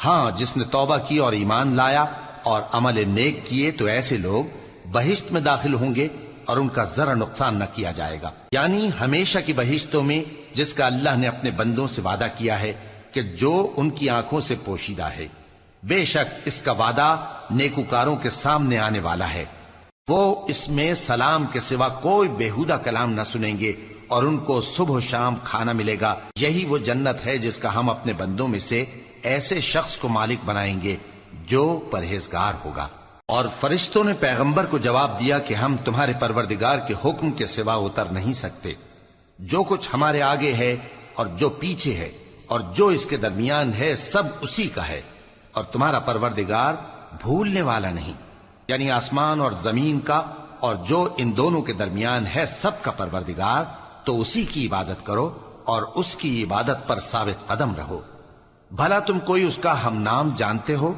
ہاں، جس نے توبہ کی اور ایمان لایا اور عمل نیک کیے تو ایسے لوگ بہشت میں داخل ہوں گے اور ان کا ذرا نقصان نہ کیا جائے گا، یعنی ہمیشہ کی بہشتوں میں جس کا اللہ نے اپنے بندوں سے وعدہ کیا ہے کہ جو ان کی آنکھوں سے پوشیدہ ہے۔ بے شک اس کا وعدہ نیکوکاروں کے سامنے آنے والا ہے، وہ اس میں سلام کے سوا کوئی بیہودہ کلام نہ سنیں گے اور ان کو صبح و شام کھانا ملے گا۔ یہی وہ جنت ہے جس کا ہم اپنے بندوں میں سے ایسے شخص کو مالک بنائیں گے جو پرہیزگار ہوگا۔ اور فرشتوں نے پیغمبر کو جواب دیا کہ ہم تمہارے پروردگار کے حکم کے سوا اتر نہیں سکتے، جو کچھ ہمارے آگے ہے اور جو پیچھے ہے اور جو اس کے درمیان ہے سب اسی کا ہے، اور تمہارا پروردگار بھولنے والا نہیں، یعنی آسمان اور زمین کا اور جو ان دونوں کے درمیان ہے سب کا پروردگار، تو اسی کی عبادت کرو اور اس کی عبادت پر ثابت قدم رہو۔ بھلا تم کوئی اس کا ہم نام جانتے ہو؟